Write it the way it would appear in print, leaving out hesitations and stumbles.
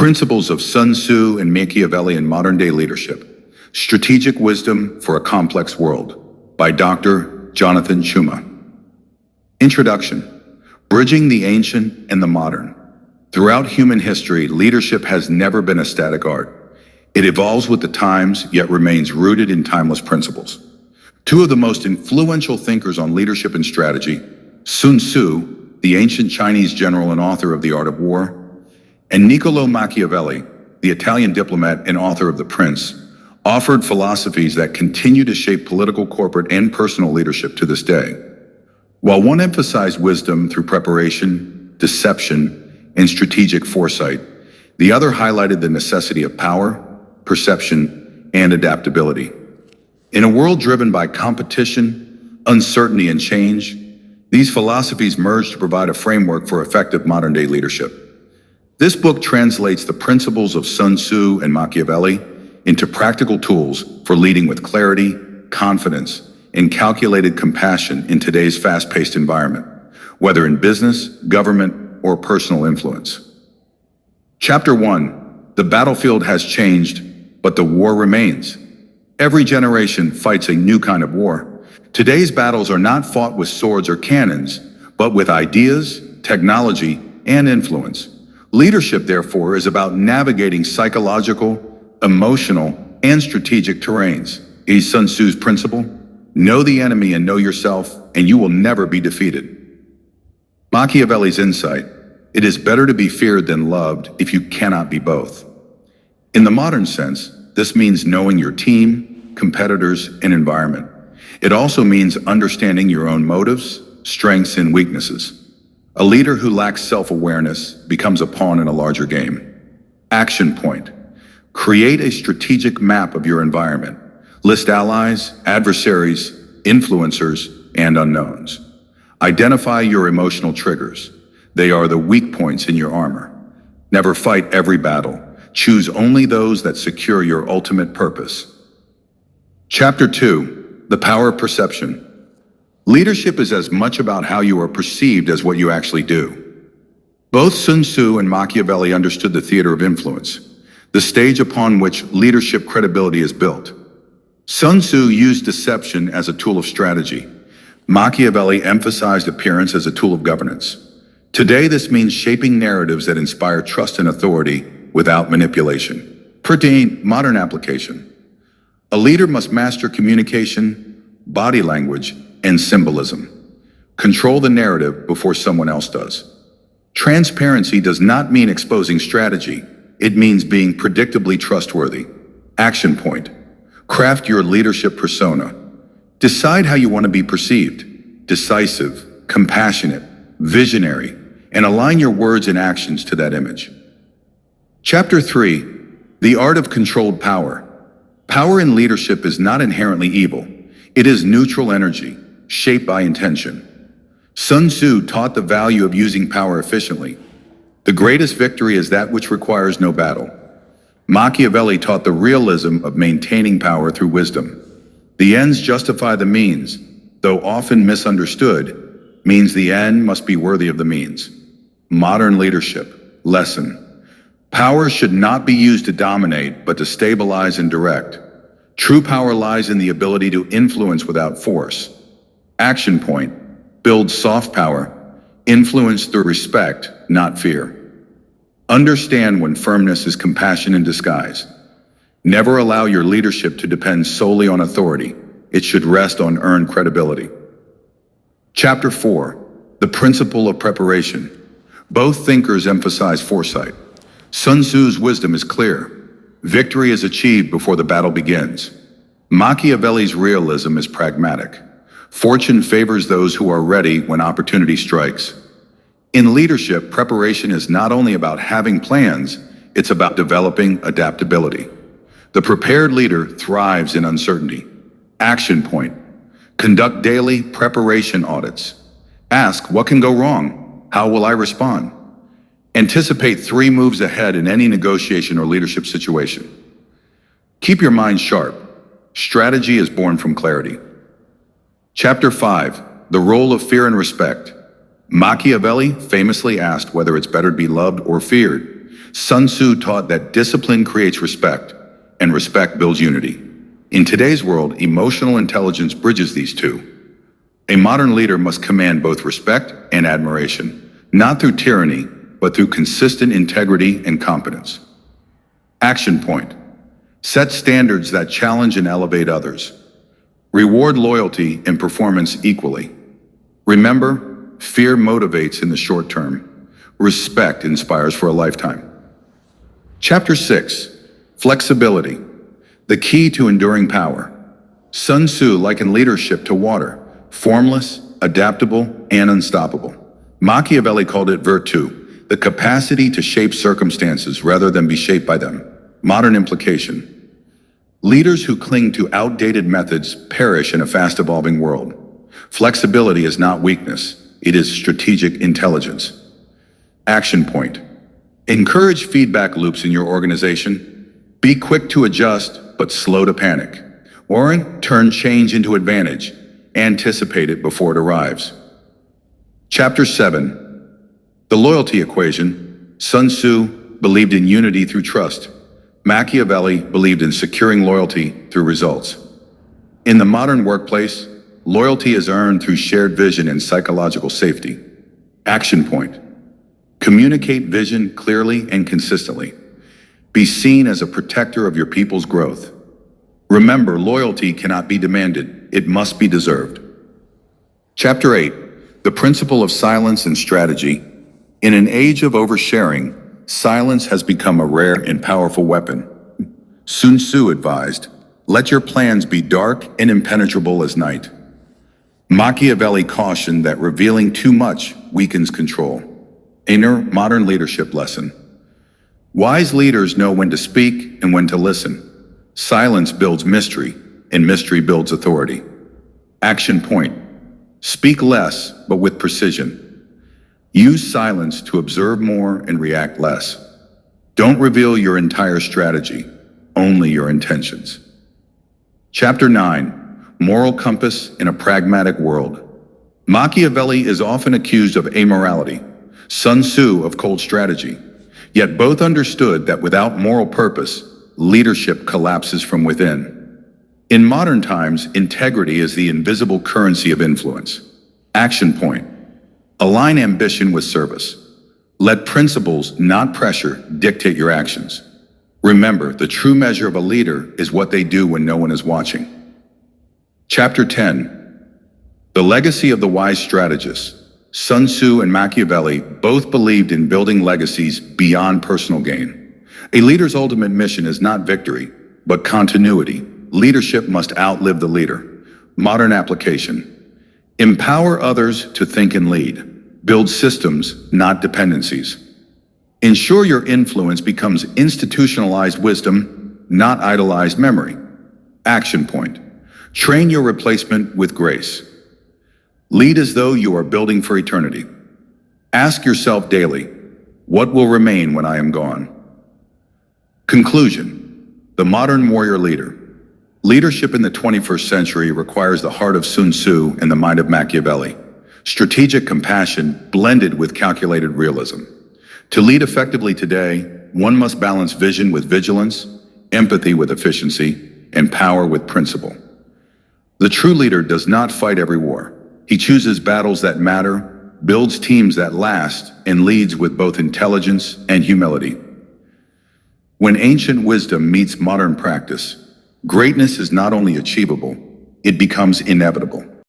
Principles of Sun Tzu and Machiavelli in Modern-Day Leadership. Strategic Wisdom for a Complex World by Dr. Jonathan Chuma. Introduction. Bridging the Ancient and the Modern. Throughout human history, leadership has never been a static art. It evolves with the times, yet remains rooted in timeless principles. Two of the most influential thinkers on leadership and strategy, Sun Tzu, the ancient Chinese general and author of The Art of War, and Niccolò Machiavelli, the Italian diplomat and author of The Prince, offered philosophies that continue to shape political, corporate, and personal leadership to this day. While one emphasized wisdom through preparation, deception, and strategic foresight, the other highlighted the necessity of power, perception, and adaptability. In a world driven by competition, uncertainty, and change, these philosophies merge to provide a framework for effective modern-day leadership. This book translates the principles of Sun Tzu and Machiavelli into practical tools for leading with clarity, confidence, and calculated compassion in today's fast-paced environment, whether in business, government, or personal influence. Chapter 1. The battlefield has changed, but the war remains. Every generation fights a new kind of war. Today's battles are not fought with swords or cannons, but with ideas, technology, and influence. Leadership, therefore, is about navigating psychological, emotional, and strategic terrains. Is Sun Tzu's principle: know the enemy and know yourself, and you will never be defeated. Machiavelli's insight: it is better to be feared than loved if you cannot be both. In the modern sense, this means knowing your team, competitors, and environment. It also means understanding your own motives, strengths, and weaknesses. A leader who lacks self-awareness becomes a pawn in a larger game. Action point. Create a strategic map of your environment. List allies, adversaries, influencers, and unknowns. Identify your emotional triggers. They are the weak points in your armor. Never fight every battle. Choose only those that secure your ultimate purpose. Chapter 2. The Power of Perception. Leadership is as much about how you are perceived as what you actually do. Both Sun Tzu and Machiavelli understood the theater of influence, the stage upon which leadership credibility is built. Sun Tzu used deception as a tool of strategy. Machiavelli emphasized appearance as a tool of governance. Today, this means shaping narratives that inspire trust and authority without manipulation. Pertain modern application. A leader must master communication, body language, and symbolism. Control the narrative before someone else does. Transparency does not mean exposing strategy. It means being predictably trustworthy. Action point. Craft your leadership persona. Decide how you want to be perceived: decisive, compassionate, visionary, and align your words and actions to that image. Chapter 3. The Art of Controlled Power. Power in leadership is not inherently evil. It is neutral energy, shaped by intention. Sun Tzu taught the value of using power efficiently. The greatest victory is that which requires no battle. Machiavelli taught the realism of maintaining power through wisdom. The ends justify the means, though often misunderstood, means the end must be worthy of the means. Modern leadership. Lesson. Power should not be used to dominate, but to stabilize and direct. True power lies in the ability to influence without force. Action point. Build soft power. Influence through respect, not fear. Understand when firmness is compassion in disguise. Never allow your leadership to depend solely on authority. It should rest on earned credibility. Chapter 4. The Principle of Preparation. Both thinkers emphasize foresight. Sun Tzu's wisdom is clear. Victory is achieved before the battle begins. Machiavelli's realism is pragmatic. Fortune favors those who are ready when opportunity strikes. In leadership, preparation is not only about having plans, it's about developing adaptability. The prepared leader thrives in uncertainty. Action point. Conduct daily preparation audits. Ask, what can go wrong? How will I respond? Anticipate 3 moves ahead in any negotiation or leadership situation. Keep your mind sharp. Strategy is born from clarity. Chapter 5. The Role of Fear and Respect. Machiavelli famously asked whether it's better to be loved or feared. Sun Tzu taught that discipline creates respect, and respect builds unity. In today's world, emotional intelligence bridges these two. A modern leader must command both respect and admiration, not through tyranny, but through consistent integrity and competence. Action point. Set standards that challenge and elevate others. Reward loyalty and performance equally. Remember, fear motivates in the short term. Respect inspires for a lifetime. Chapter 6. Flexibility. The key to enduring power. Sun Tzu likened leadership to water, formless, adaptable, and unstoppable. Machiavelli called it virtù, the capacity to shape circumstances rather than be shaped by them. Modern implication. Leaders who cling to outdated methods perish in a fast-evolving world. Flexibility is not weakness, it is strategic intelligence. Action point. Encourage feedback loops in your organization. Be quick to adjust, but slow to panic. Or turn change into advantage. Anticipate it before it arrives. Chapter 7. The loyalty equation. Sun Tzu believed in unity through trust. Machiavelli believed in securing loyalty through results. In the modern workplace, loyalty is earned through shared vision and psychological safety. Action point. Communicate vision clearly and consistently. Be seen as a protector of your people's growth. Remember, loyalty cannot be demanded, it must be deserved. Chapter 8. The principle of silence and strategy. In an age of oversharing, silence has become a rare and powerful weapon. Sun Tzu advised, "Let your plans be dark and impenetrable as night." Machiavelli cautioned that revealing too much weakens control. A modern leadership lesson. Wise leaders know when to speak and when to listen. Silence builds mystery, and mystery builds authority. Action point. Speak less, but with precision. Use silence to observe more and react less. Don't reveal your entire strategy, only your intentions. Chapter 9. Moral compass in a pragmatic world. Machiavelli is often accused of amorality, Sun Tzu of cold strategy. Yet both understood that without moral purpose, leadership collapses from within. In modern times, integrity is the invisible currency of influence. Action point. Align ambition with service. Let principles, not pressure, dictate your actions. Remember, the true measure of a leader is what they do when no one is watching. Chapter 10. The legacy of the wise strategist. Sun Tzu and Machiavelli both believed in building legacies beyond personal gain. A leader's ultimate mission is not victory, but continuity. Leadership must outlive the leader. Modern application. Empower others to think and lead. Build systems, not dependencies. Ensure your influence becomes institutionalized wisdom, not idolized memory. Action point. Train your replacement with grace. Lead as though you are building for eternity. Ask yourself daily, what will remain when I am gone? Conclusion. The modern warrior leader. Leadership in the 21st century requires the heart of Sun Tzu and the mind of Machiavelli. Strategic compassion blended with calculated realism. To lead effectively today, one must balance vision with vigilance, empathy with efficiency, and power with principle. The true leader does not fight every war. He chooses battles that matter, builds teams that last, and leads with both intelligence and humility. When ancient wisdom meets modern practice, greatness is not only achievable, it becomes inevitable.